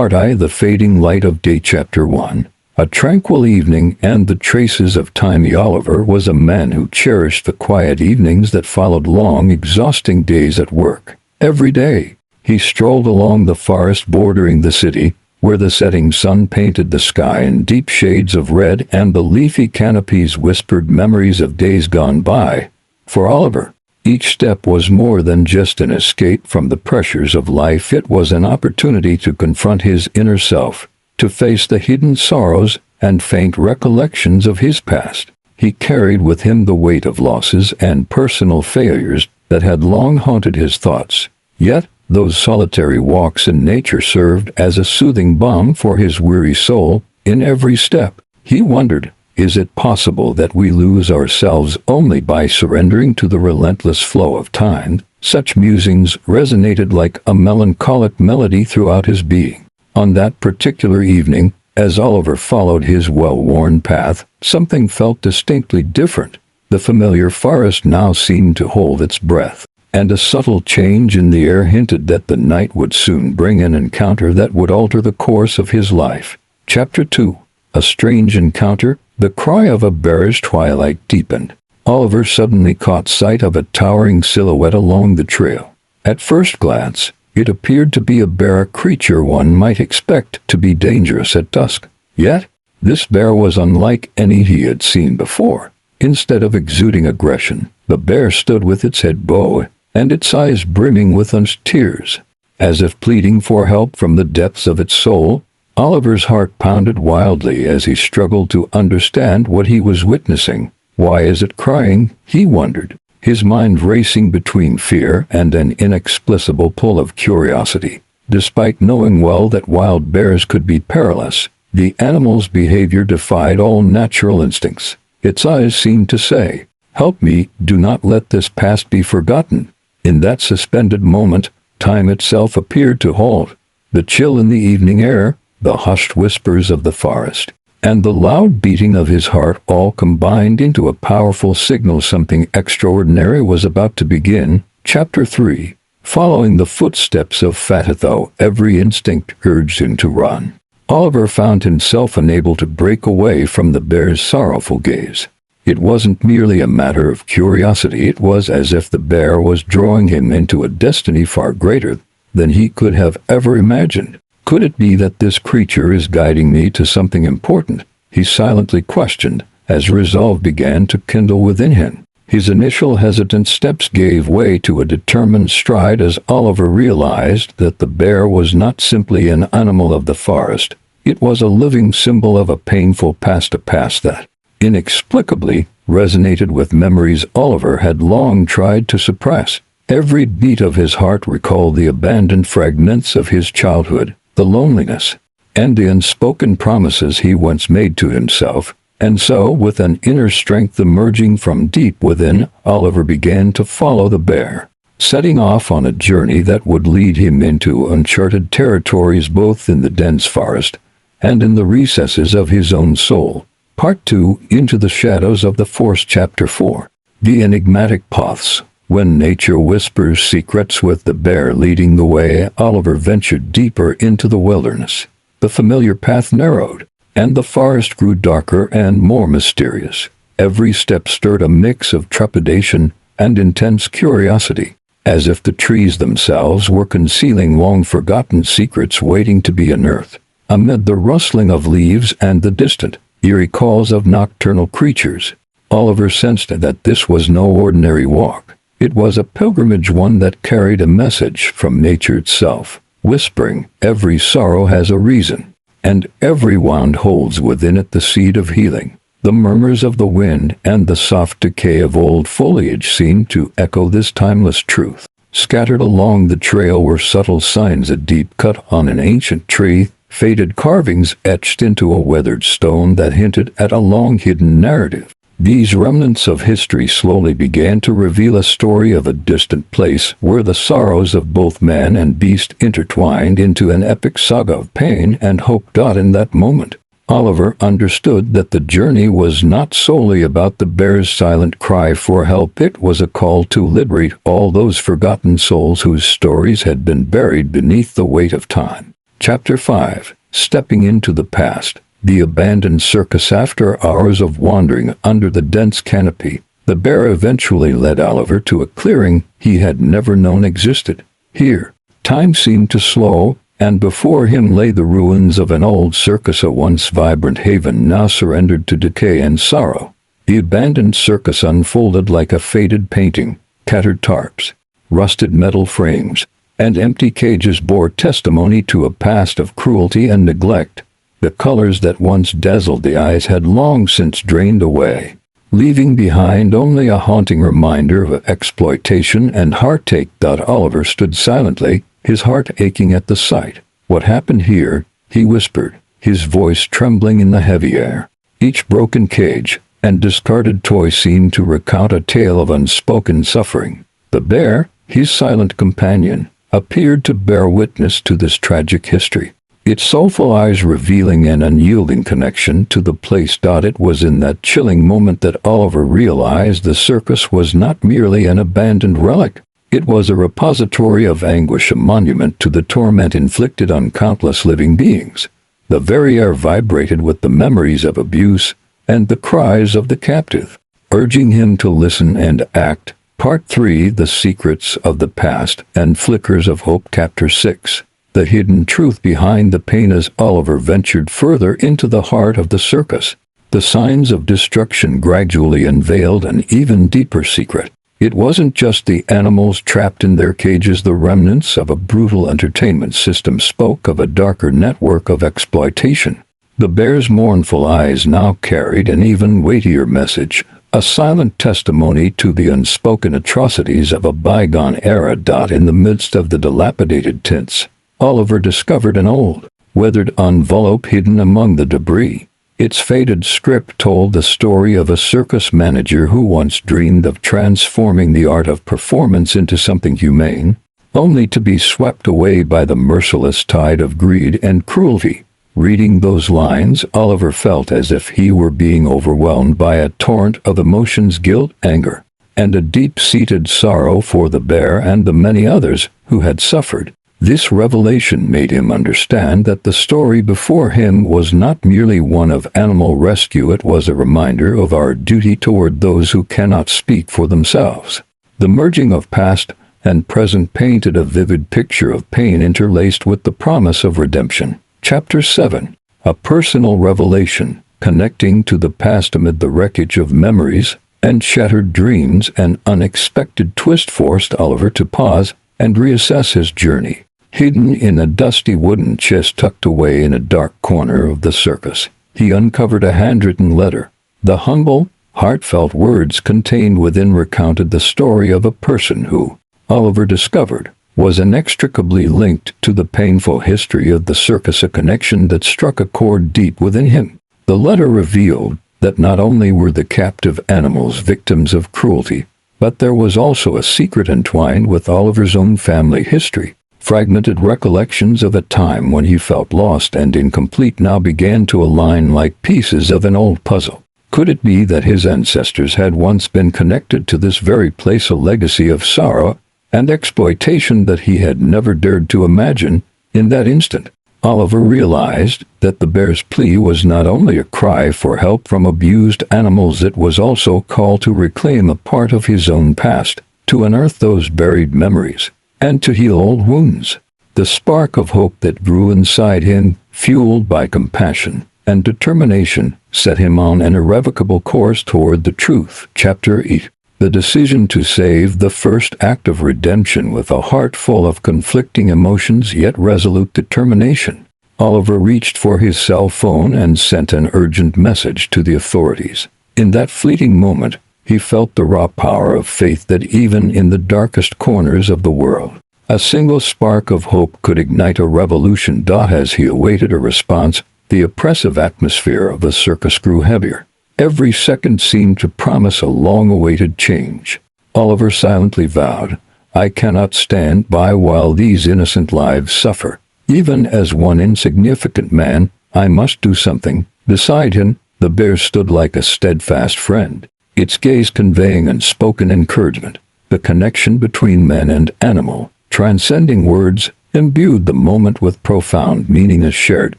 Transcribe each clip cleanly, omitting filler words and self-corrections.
Heart-I, the fading light of day. Chapter 1. A tranquil evening and the traces of time. Oliver was a man who cherished the quiet evenings that followed long, exhausting days at work. Every day, he strolled along the forest bordering the city, where the setting sun painted the sky in deep shades of red and the leafy canopies whispered memories of days gone by. For Oliver, each step was more than just an escape from the pressures of life. It was an opportunity to confront his inner self, to face the hidden sorrows and faint recollections of his past. He carried with him the weight of losses and personal failures that had long haunted his thoughts. Yet, those solitary walks in nature served as a soothing balm for his weary soul. In every step, he wondered, is it possible that we lose ourselves only by surrendering to the relentless flow of time? Such musings resonated like a melancholic melody throughout his being. On that particular evening, as Oliver followed his well-worn path, something felt distinctly different. The familiar forest now seemed to hold its breath, and a subtle change in the air hinted that the night would soon bring an encounter that would alter the course of his life. Chapter 2. A strange encounter. The cry of a bear as twilight deepened. Oliver suddenly caught sight of a towering silhouette along the trail. At first glance, it appeared to be a bear, a creature one might expect to be dangerous at dusk. Yet, this bear was unlike any he had seen before. Instead of exuding aggression, the bear stood with its head bowed and its eyes brimming with tears. As if pleading for help from the depths of its soul, Oliver's heart pounded wildly as he struggled to understand what he was witnessing. Why is it crying? He wondered, his mind racing between fear and an inexplicable pull of curiosity. Despite knowing well that wild bears could be perilous, the animal's behavior defied all natural instincts. Its eyes seemed to say, "Help me, do not let this past be forgotten." In that suspended moment, time itself appeared to halt. The chill in the evening air, the hushed whispers of the forest, and the loud beating of his heart all combined into a powerful signal something extraordinary was about to begin. Chapter 3. Following the footsteps of Fatitho, every instinct urged him to run. Oliver found himself unable to break away from the bear's sorrowful gaze. It wasn't merely a matter of curiosity, it was as if the bear was drawing him into a destiny far greater than he could have ever imagined. Could it be that this creature is guiding me to something important? He silently questioned, as resolve began to kindle within him. His initial hesitant steps gave way to a determined stride as Oliver realized that the bear was not simply an animal of the forest. It was a living symbol of a painful past, a past that, inexplicably, resonated with memories Oliver had long tried to suppress. Every beat of his heart recalled the abandoned fragments of his childhood, the loneliness, and the unspoken promises he once made to himself. And so, with an inner strength emerging from deep within, Oliver began to follow the bear, setting off on a journey that would lead him into uncharted territories both in the dense forest and in the recesses of his own soul. Part 2. Into the Shadows of the Forest. Chapter 4. The enigmatic paths. When nature whispers secrets. With the bear leading the way, Oliver ventured deeper into the wilderness. The familiar path narrowed, and the forest grew darker and more mysterious. Every step stirred a mix of trepidation and intense curiosity, as if the trees themselves were concealing long-forgotten secrets waiting to be unearthed. Amid the rustling of leaves and the distant, eerie calls of nocturnal creatures, Oliver sensed that this was no ordinary walk. It was a pilgrimage, one that carried a message from nature itself, whispering, "Every sorrow has a reason, and every wound holds within it the seed of healing." The murmurs of the wind and the soft decay of old foliage seemed to echo this timeless truth. Scattered along the trail were subtle signs, a deep cut on an ancient tree, faded carvings etched into a weathered stone that hinted at a long-hidden narrative. These remnants of history slowly began to reveal a story of a distant place where the sorrows of both man and beast intertwined into an epic saga of pain and hope. In that moment, Oliver understood that the journey was not solely about the bear's silent cry for help. It was a call to liberate all those forgotten souls whose stories had been buried beneath the weight of time. Chapter 5. Stepping into the past. The abandoned circus. After hours of wandering under the dense canopy, the bear eventually led Oliver to a clearing he had never known existed. Here, time seemed to slow, and before him lay the ruins of an old circus, a once vibrant haven now surrendered to decay and sorrow. The abandoned circus unfolded like a faded painting. Tattered tarps, rusted metal frames, and empty cages bore testimony to a past of cruelty and neglect. The colors that once dazzled the eyes had long since drained away, leaving behind only a haunting reminder of exploitation and heartache. Oliver stood silently, his heart aching at the sight. "What happened here?" he whispered, his voice trembling in the heavy air. Each broken cage and discarded toy seemed to recount a tale of unspoken suffering. The bear, his silent companion, appeared to bear witness to this tragic history, its soulful eyes revealing an unyielding connection to the place. It was in that chilling moment that Oliver realized the circus was not merely an abandoned relic. It was a repository of anguish, a monument to the torment inflicted on countless living beings. The very air vibrated with the memories of abuse and the cries of the captive, urging him to listen and act. Part 3. The Secrets of the Past and Flickers of Hope. Chapter 6. The hidden truth behind the pain. As Oliver ventured further into the heart of the circus, the signs of destruction gradually unveiled an even deeper secret. It wasn't just the animals trapped in their cages. The remnants of a brutal entertainment system spoke of a darker network of exploitation. The bear's mournful eyes now carried an even weightier message, a silent testimony to the unspoken atrocities of a bygone era. In the midst of the dilapidated tents, Oliver discovered an old, weathered envelope hidden among the debris. Its faded script told the story of a circus manager who once dreamed of transforming the art of performance into something humane, only to be swept away by the merciless tide of greed and cruelty. Reading those lines, Oliver felt as if he were being overwhelmed by a torrent of emotions: guilt, anger, and a deep-seated sorrow for the bear and the many others who had suffered. This revelation made him understand that the story before him was not merely one of animal rescue. It was a reminder of our duty toward those who cannot speak for themselves. The merging of past and present painted a vivid picture of pain interlaced with the promise of redemption. Chapter 7. A Personal Revelation. Connecting to the past amid the wreckage of memories and shattered dreams, an unexpected twist forced Oliver to pause and reassess his journey. Hidden in a dusty wooden chest tucked away in a dark corner of the circus, he uncovered a handwritten letter. The humble, heartfelt words contained within recounted the story of a person who, Oliver discovered, was inextricably linked to the painful history of the circus, a connection that struck a chord deep within him. The letter revealed that not only were the captive animals victims of cruelty, but there was also a secret entwined with Oliver's own family history. Fragmented recollections of a time when he felt lost and incomplete now began to align like pieces of an old puzzle. Could it be that his ancestors had once been connected to this very place, a legacy of sorrow and exploitation that he had never dared to imagine? In that instant, Oliver realized that the bear's plea was not only a cry for help from abused animals, it was also a call to reclaim a part of his own past, to unearth those buried memories, and to heal old wounds. The spark of hope that grew inside him, fueled by compassion and determination, set him on an irrevocable course toward the truth. Chapter 8. The Decision to Save. The first act of redemption. With a heart full of conflicting emotions yet resolute determination, Oliver reached for his cell phone and sent an urgent message to the authorities. In that fleeting moment, he felt the raw power of faith that even in the darkest corners of the world, a single spark of hope could ignite a revolution. As he awaited a response, the oppressive atmosphere of the circus grew heavier. Every second seemed to promise a long-awaited change. Oliver silently vowed, "I cannot stand by while these innocent lives suffer. Even as one insignificant man, I must do something." Beside him, the bear stood like a steadfast friend, its gaze conveying unspoken encouragement. The connection between man and animal, transcending words, imbued the moment with profound meaning, a shared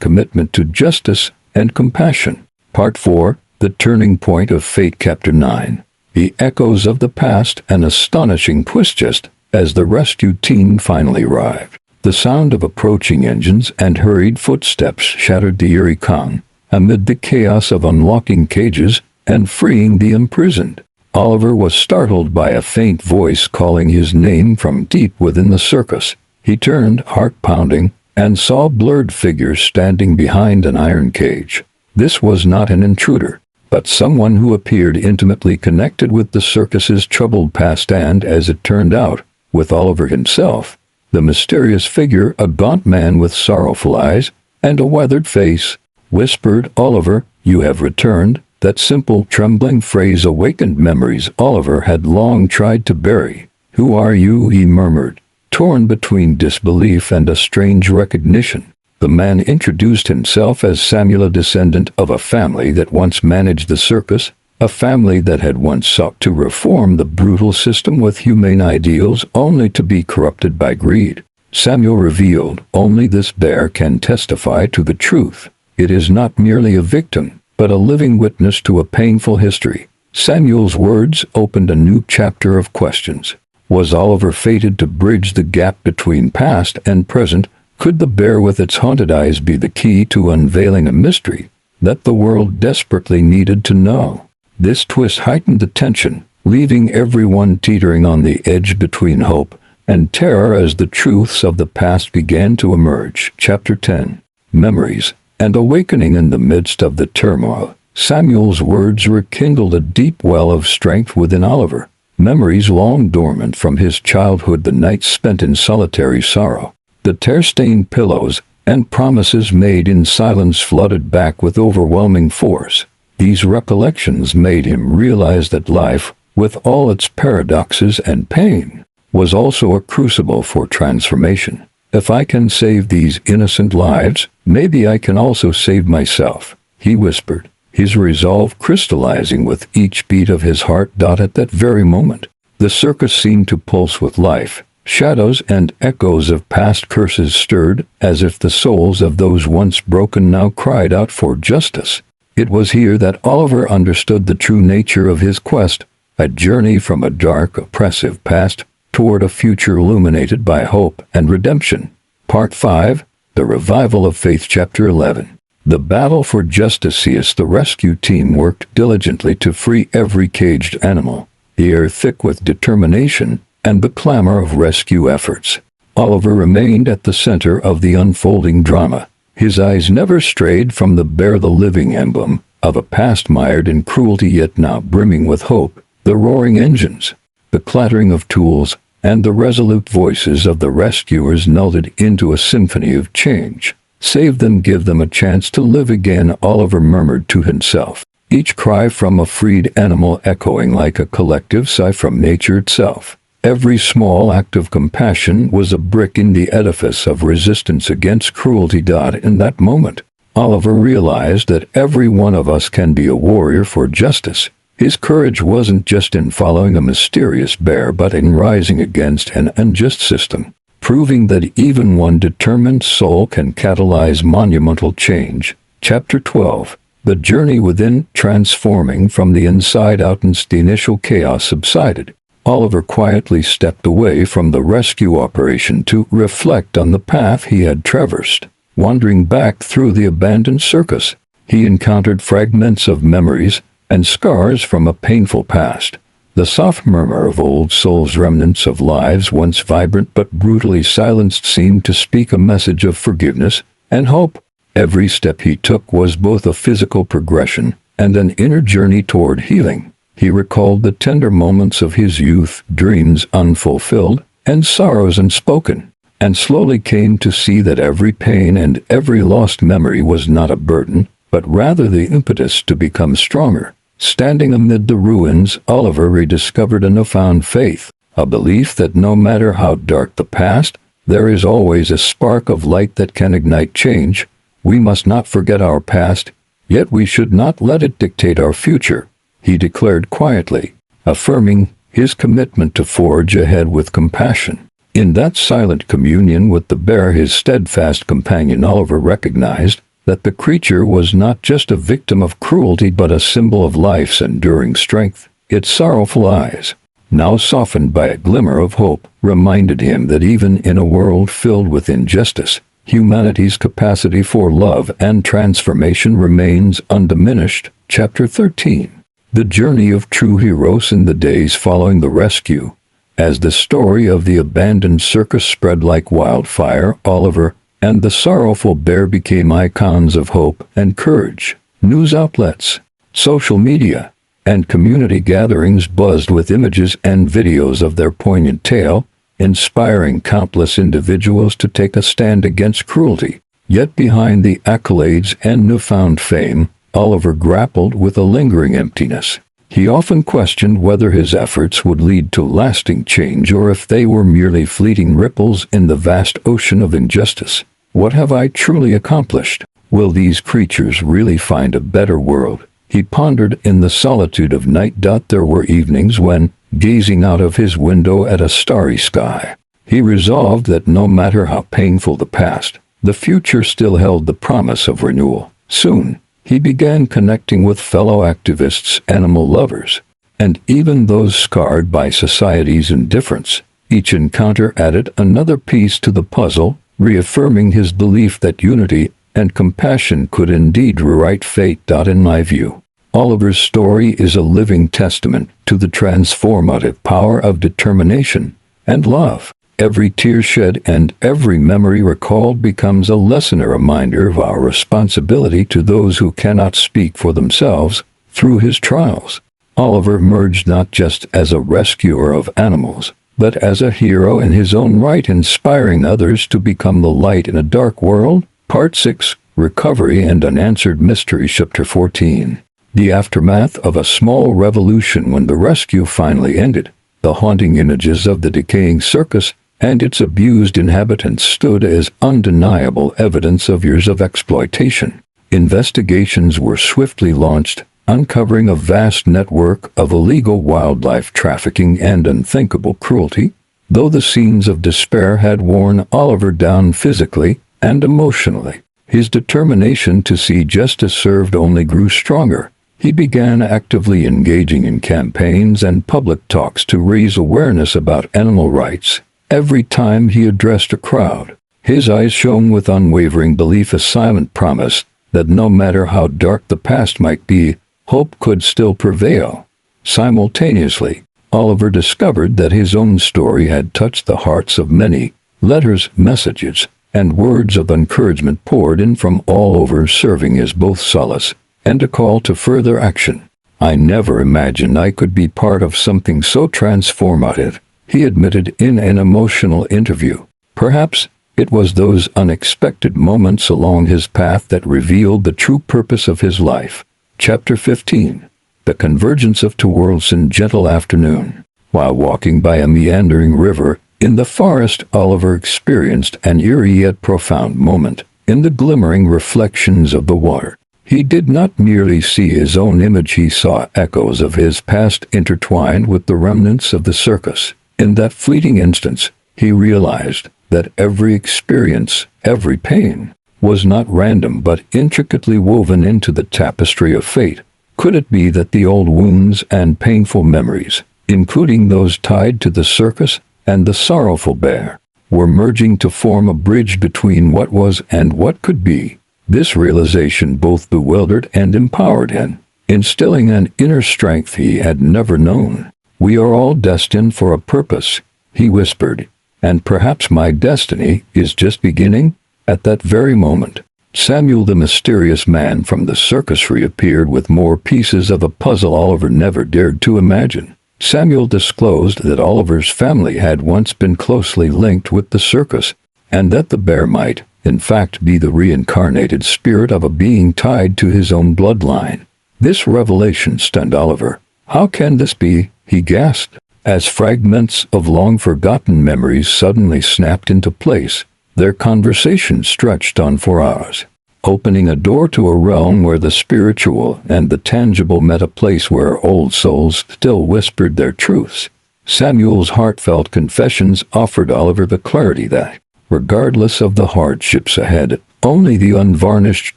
commitment to justice and compassion. Part 4, The Turning Point of Fate, Chapter 9. The echoes of the past, an astonishing twist just as the rescue team finally arrived. The sound of approaching engines and hurried footsteps shattered the eerie calm, amid the chaos of unlocking cages and freeing the imprisoned. Oliver was startled by a faint voice calling his name from deep within the circus. He turned, heart pounding, and saw blurred figures standing behind an iron cage. This was not an intruder, but someone who appeared intimately connected with the circus's troubled past and, as it turned out, with Oliver himself. The mysterious figure, a gaunt man with sorrowful eyes and a weathered face, whispered, "Oliver, you have returned." That simple, trembling phrase awakened memories Oliver had long tried to bury. "Who are you?" he murmured, torn between disbelief and a strange recognition. The man introduced himself as Samuel, a descendant of a family that once managed the circus, a family that had once sought to reform the brutal system with humane ideals only to be corrupted by greed. Samuel revealed, "Only this bear can testify to the truth. It is not merely a victim, but a living witness to a painful history." Samuel's words opened a new chapter of questions. Was Oliver fated to bridge the gap between past and present? Could the bear with its haunted eyes be the key to unveiling a mystery that the world desperately needed to know? This twist heightened the tension, leaving everyone teetering on the edge between hope and terror as the truths of the past began to emerge. Chapter 10. Memories and Awakening. In the midst of the turmoil, Samuel's words rekindled a deep well of strength within Oliver. Memories long dormant from his childhood, the nights spent in solitary sorrow, the tear-stained pillows, and promises made in silence flooded back with overwhelming force. These recollections made him realize that life, with all its paradoxes and pain, was also a crucible for transformation. "If I can save these innocent lives, maybe I can also save myself," he whispered, his resolve crystallizing with each beat of his heart. At that very moment, the circus seemed to pulse with life. Shadows and echoes of past curses stirred, as if the souls of those once broken now cried out for justice. It was here that Oliver understood the true nature of his quest, a journey from a dark, oppressive past toward a future illuminated by hope and redemption. Part 5, The Revival of Faith, Chapter 11. The battle for justice. The rescue team worked diligently to free every caged animal, the air thick with determination and the clamor of rescue efforts. Oliver remained at the center of the unfolding drama. His eyes never strayed from the bear, the living emblem of a past mired in cruelty yet now brimming with hope. The roaring engines, the clattering of tools, and the resolute voices of the rescuers melded into a symphony of change. "Save them, give them a chance to live again," Oliver murmured to himself, each cry from a freed animal echoing like a collective sigh from nature itself. Every small act of compassion was a brick in the edifice of resistance against cruelty. In that moment, Oliver realized that every one of us can be a warrior for justice. His courage wasn't just in following a mysterious bear, but in rising against an unjust system, proving that even one determined soul can catalyze monumental change. Chapter 12. The Journey Within. Transforming from the inside out. Once the initial chaos subsided, Oliver quietly stepped away from the rescue operation to reflect on the path he had traversed. Wandering back through the abandoned circus, he encountered fragments of memories and scars from a painful past. The soft murmur of old souls, remnants of lives once vibrant but brutally silenced, seemed to speak a message of forgiveness and hope. Every step he took was both a physical progression and an inner journey toward healing. He recalled the tender moments of his youth, dreams unfulfilled, and sorrows unspoken, and slowly came to see that every pain and every lost memory was not a burden, but rather the impetus to become stronger. Standing amid the ruins, Oliver rediscovered a newfound faith, a belief that no matter how dark the past, there is always a spark of light that can ignite change. We must not forget our past, yet we should not let it dictate our future, he declared quietly, affirming his commitment to forge ahead with compassion. In that silent communion with the bear, his steadfast companion Oliver recognized that the creature was not just a victim of cruelty but a symbol of life's enduring strength. Its sorrowful eyes, now softened by a glimmer of hope, reminded him that even in a world filled with injustice, humanity's capacity for love and transformation remains undiminished. Chapter 13. The journey of true heroes. In the days following the rescue, as the story of the abandoned circus spread like wildfire, Oliver and the sorrowful bear became icons of hope and courage. News outlets, social media, and community gatherings buzzed with images and videos of their poignant tale, inspiring countless individuals to take a stand against cruelty. Yet behind the accolades and newfound fame, Oliver grappled with a lingering emptiness. He often questioned whether his efforts would lead to lasting change or if they were merely fleeting ripples in the vast ocean of injustice. What have I truly accomplished? Will these creatures really find a better world? He pondered in the solitude of night. There were evenings when, gazing out of his window at a starry sky, he resolved that no matter how painful the past, the future still held the promise of renewal. Soon, he began connecting with fellow activists, animal lovers, and even those scarred by society's indifference. Each encounter added another piece to the puzzle, reaffirming his belief that unity and compassion could indeed rewrite fate. In my view, Oliver's story is a living testament to the transformative power of determination and love. Every tear shed and every memory recalled becomes a lesson, a reminder of our responsibility to those who cannot speak for themselves. Through his trials, Oliver emerged not just as a rescuer of animals, but as a hero in his own right, inspiring others to become the light in a dark world. Part 6. Recovery and Unanswered Mysteries. Chapter 14. The aftermath of a small revolution. When the rescue finally ended, the haunting images of the decaying circus and its abused inhabitants stood as undeniable evidence of years of exploitation. Investigations were swiftly launched, uncovering a vast network of illegal wildlife trafficking and unthinkable cruelty. Though the scenes of despair had worn Oliver down physically and emotionally, his determination to see justice served only grew stronger. He began actively engaging in campaigns and public talks to raise awareness about animal rights. Every time he addressed a crowd, his eyes shone with unwavering belief, a silent promise that no matter how dark the past might be, hope could still prevail. Simultaneously, Oliver discovered that his own story had touched the hearts of many. Letters, messages, and words of encouragement poured in from all over, serving as both solace and a call to further action. I never imagined I could be part of something so transformative, he admitted in an emotional interview. Perhaps it was those unexpected moments along his path that revealed the true purpose of his life. Chapter 15. The Convergence of Two Worlds. In gentle afternoon, while walking by a meandering river in the forest, Oliver experienced an eerie yet profound moment. In the glimmering reflections of the water, he did not merely see his own image, he saw echoes of his past intertwined with the remnants of the circus. In that fleeting instant, he realized that every experience, every pain, was not random but intricately woven into the tapestry of fate. Could it be that the old wounds and painful memories, including those tied to the circus and the sorrowful bear, were merging to form a bridge between what was and what could be? This realization both bewildered and empowered him, instilling an inner strength he had never known. We are all destined for a purpose, he whispered, and perhaps my destiny is just beginning. At that very moment, Samuel, the mysterious man from the circus, reappeared with more pieces of a puzzle Oliver never dared to imagine. Samuel disclosed that Oliver's family had once been closely linked with the circus, and that the bear might, in fact, be the reincarnated spirit of a being tied to his own bloodline. This revelation stunned Oliver. How can this be? He gasped, as fragments of long-forgotten memories suddenly snapped into place. Their conversation stretched on for hours, opening a door to a realm where the spiritual and the tangible met, a place where old souls still whispered their truths. Samuel's heartfelt confessions offered Oliver the clarity that, regardless of the hardships ahead, only the unvarnished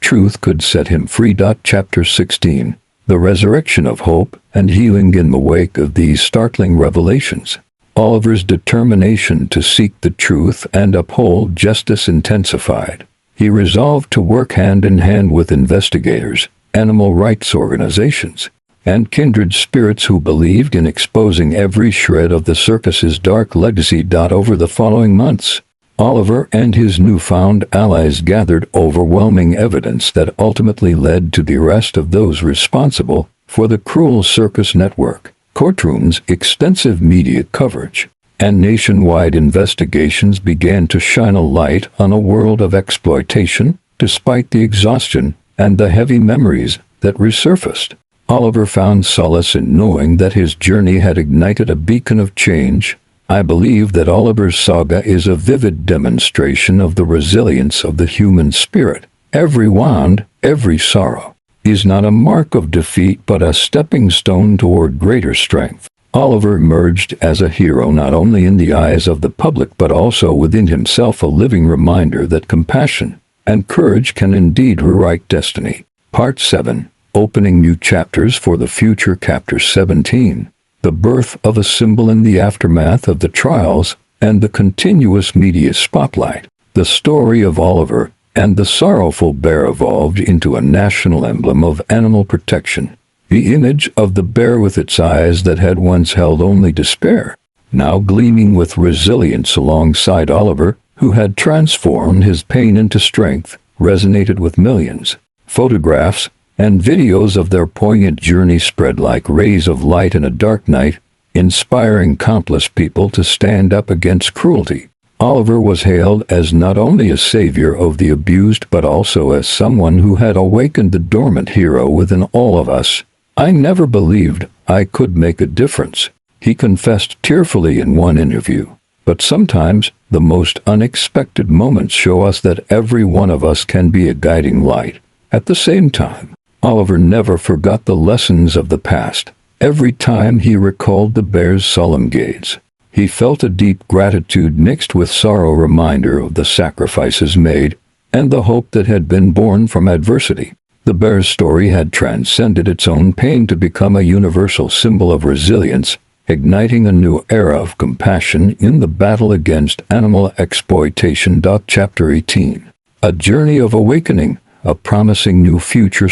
truth could set him free. Chapter 16. The Resurrection of Hope and Healing. In the wake of these startling revelations, Oliver's determination to seek the truth and uphold justice intensified. He resolved to work hand in hand with investigators, animal rights organizations, and kindred spirits who believed in exposing every shred of the circus's dark legacy. Over the following months, Oliver and his newfound allies gathered overwhelming evidence that ultimately led to the arrest of those responsible for the cruel circus network. Courtrooms, extensive media coverage, and nationwide investigations began to shine a light on a world of exploitation. Despite the exhaustion and the heavy memories that resurfaced, Oliver found solace in knowing that his journey had ignited a beacon of change. I believe that Oliver's saga is a vivid demonstration of the resilience of the human spirit. Every wound, every sorrow, is not a mark of defeat but a stepping stone toward greater strength. Oliver emerged as a hero not only in the eyes of the public but also within himself, a living reminder that compassion and courage can indeed rewrite destiny. Part 7. Opening new chapters for the future. Chapter 17. The birth of a symbol. In the aftermath of the trials and the continuous media spotlight, the story of Oliver and the sorrowful bear evolved into a national emblem of animal protection. The image of the bear with its eyes that had once held only despair, now gleaming with resilience alongside Oliver, who had transformed his pain into strength, resonated with millions. Photographs and videos of their poignant journey spread like rays of light in a dark night, inspiring countless people to stand up against cruelty. Oliver was hailed as not only a savior of the abused but also as someone who had awakened the dormant hero within all of us. "I never believed I could make a difference," he confessed tearfully in one interview. But sometimes the most unexpected moments show us that every one of us can be a guiding light. At the same time, Oliver never forgot the lessons of the past. Every time he recalled the bear's solemn gaze, he felt a deep gratitude mixed with sorrow, reminder of the sacrifices made and the hope that had been born from adversity. The bear's story had transcended its own pain to become a universal symbol of resilience, igniting a new era of compassion in the battle against animal exploitation. Chapter 18. A journey of awakening, a promising new future.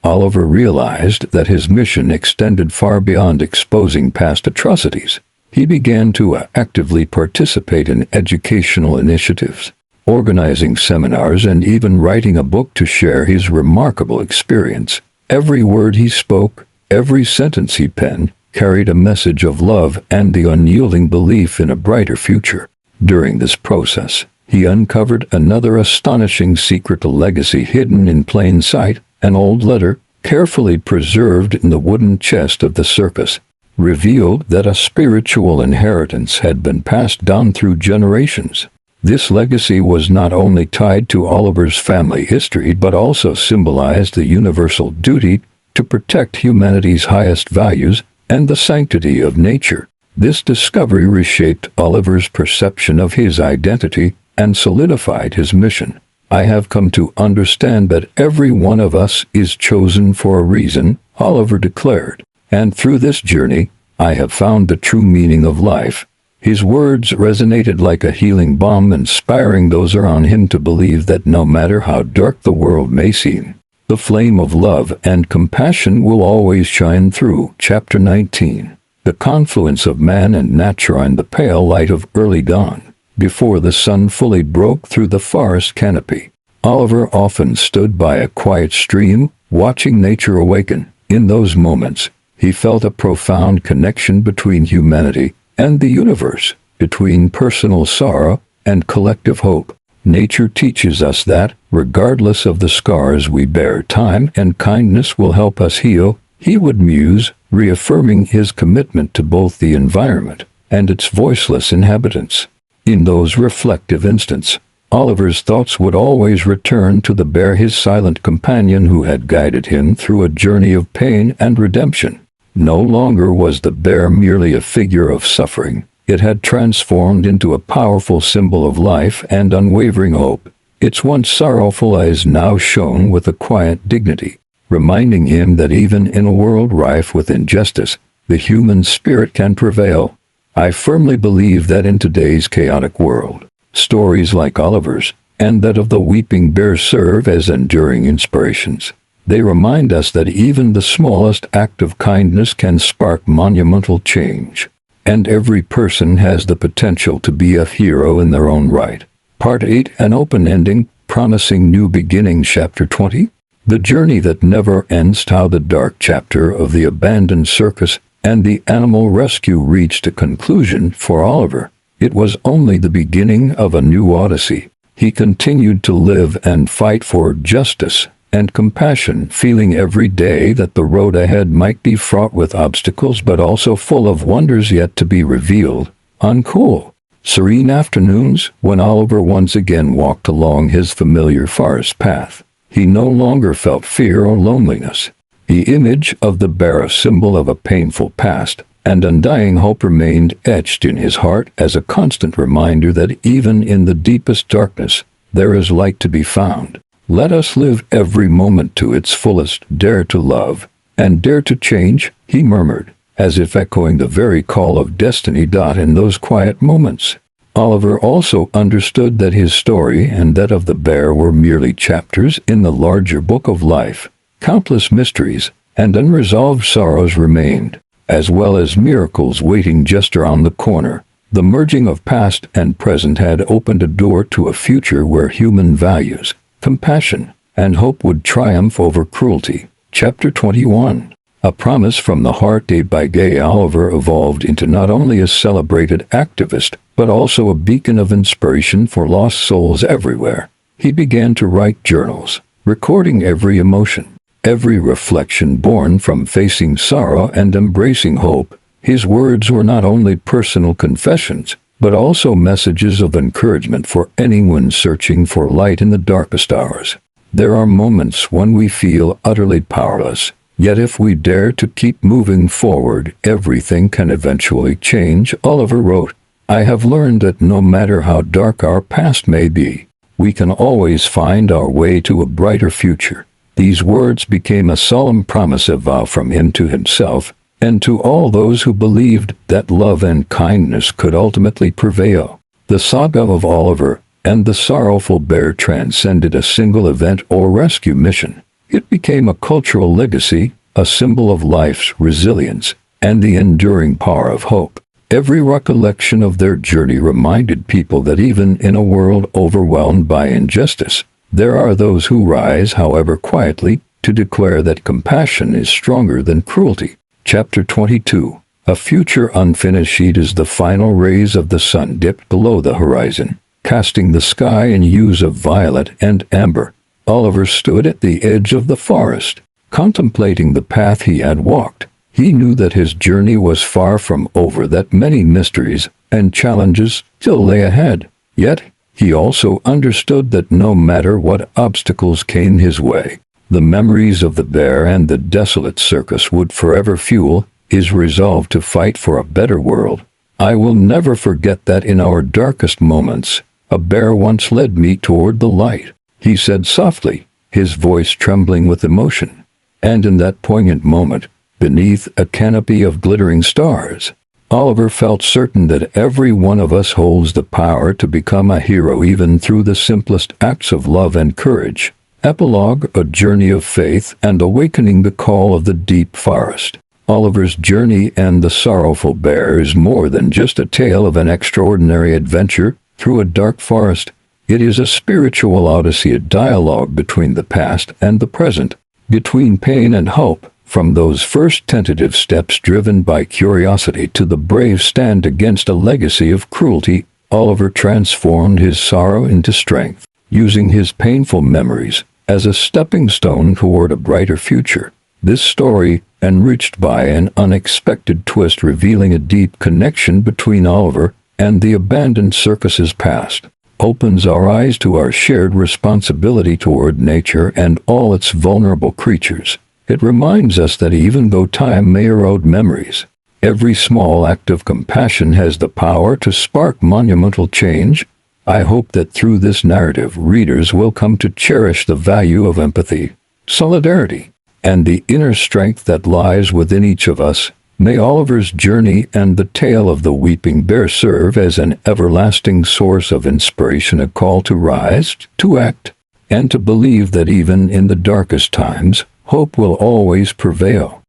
Oliver realized that his mission extended far beyond exposing past atrocities. He began to actively participate in educational initiatives, organizing seminars and even writing a book to share his remarkable experience. Every word he spoke, every sentence he penned, carried a message of love and the unyielding belief in a brighter future. During this process, he uncovered another astonishing secret, a legacy hidden in plain sight. An old letter, carefully preserved in the wooden chest of the circus, revealed that a spiritual inheritance had been passed down through generations. This legacy was not only tied to Oliver's family history but also symbolized the universal duty to protect humanity's highest values and the sanctity of nature. This discovery reshaped Oliver's perception of his identity and solidified his mission. "I have come to understand that every one of us is chosen for a reason," Oliver declared. "And through this journey, I have found the true meaning of life." His words resonated like a healing balm, inspiring those around him to believe that no matter how dark the world may seem, the flame of love and compassion will always shine through. Chapter 19. The confluence of man and nature in the pale light of early dawn. Before the sun fully broke through the forest canopy, Oliver often stood by a quiet stream, watching nature awaken. In those moments, he felt a profound connection between humanity and the universe, between personal sorrow and collective hope. Nature teaches us that, regardless of the scars we bear, time and kindness will help us heal, he would muse, reaffirming his commitment to both the environment and its voiceless inhabitants. In those reflective instants, Oliver's thoughts would always return to the bear, his silent companion who had guided him through a journey of pain and redemption. No longer was the bear merely a figure of suffering. It had transformed into a powerful symbol of life and unwavering hope. Its once sorrowful eyes now shone with a quiet dignity, reminding him that even in a world rife with injustice, the human spirit can prevail. I firmly believe that in today's chaotic world, stories like Oliver's and that of the weeping bear serve as enduring inspirations. They remind us that even the smallest act of kindness can spark monumental change, and every person has the potential to be a hero in their own right. Part 8, an open ending, promising new beginnings. Chapter 20, the journey that never ends. How the dark chapter of the abandoned circus and the animal rescue reached a conclusion for Oliver. It was only the beginning of a new odyssey. He continued to live and fight for justice and compassion, feeling every day that the road ahead might be fraught with obstacles but also full of wonders yet to be revealed. On cool, serene afternoons, when Oliver once again walked along his familiar forest path, he no longer felt fear or loneliness. The image of the bear, a symbol of a painful past and undying hope, remained etched in his heart as a constant reminder that even in the deepest darkness, there is light to be found. Let us live every moment to its fullest, dare to love, and dare to change, he murmured, as if echoing the very call of destiny. In those quiet moments, Oliver also understood that his story and that of the bear were merely chapters in the larger book of life. Countless mysteries and unresolved sorrows remained, as well as miracles waiting just around the corner. The merging of past and present had opened a door to a future where human values, compassion, and hope would triumph over cruelty. Chapter 21, a promise from the heart. Day by day, Oliver evolved into not only a celebrated activist, but also a beacon of inspiration for lost souls everywhere. He began to write journals, recording every emotion, every reflection born from facing sorrow and embracing hope. His words were not only personal confessions, but also messages of encouragement for anyone searching for light in the darkest hours. There are moments when we feel utterly powerless, yet if we dare to keep moving forward, everything can eventually change. Oliver wrote, I have learned that no matter how dark our past may be, we can always find our way to a brighter future. These words became a solemn promise, a vow from him to himself, and to all those who believed that love and kindness could ultimately prevail. The saga of Oliver and the sorrowful bear transcended a single event or rescue mission. It became a cultural legacy, a symbol of life's resilience and the enduring power of hope. Every recollection of their journey reminded people that even in a world overwhelmed by injustice, there are those who rise, however quietly, to declare that compassion is stronger than cruelty. Chapter 22, a future unfinished. As the final rays of the sun dipped below the horizon, casting the sky in hues of violet and amber, Oliver stood at the edge of the forest, contemplating the path he had walked. He knew that his journey was far from over, that many mysteries and challenges still lay ahead. Yet, he also understood that no matter what obstacles came his way, the memories of the bear and the desolate circus would forever fuel his resolve to fight for a better world. I will never forget that in our darkest moments, a bear once led me toward the light, he said softly, his voice trembling with emotion. And in that poignant moment, beneath a canopy of glittering stars, Oliver felt certain that every one of us holds the power to become a hero, even through the simplest acts of love and courage. Epilogue, a journey of faith and awakening. The call of the deep forest. Oliver's journey and the sorrowful bear is more than just a tale of an extraordinary adventure through a dark forest. It is a spiritual odyssey, a dialogue between the past and the present, between pain and hope, from those first tentative steps driven by curiosity to the brave stand against a legacy of cruelty. Oliver transformed his sorrow into strength, using his painful memories as a stepping stone toward a brighter future. This story, enriched by an unexpected twist revealing a deep connection between Oliver and the abandoned circus's past, opens our eyes to our shared responsibility toward nature and all its vulnerable creatures. It reminds us that even though time may erode memories, every small act of compassion has the power to spark monumental change. I hope that through this narrative, readers will come to cherish the value of empathy, solidarity, and the inner strength that lies within each of us. May Oliver's journey and the tale of the weeping bear serve as an everlasting source of inspiration, a call to rise, to act, and to believe that even in the darkest times, hope will always prevail.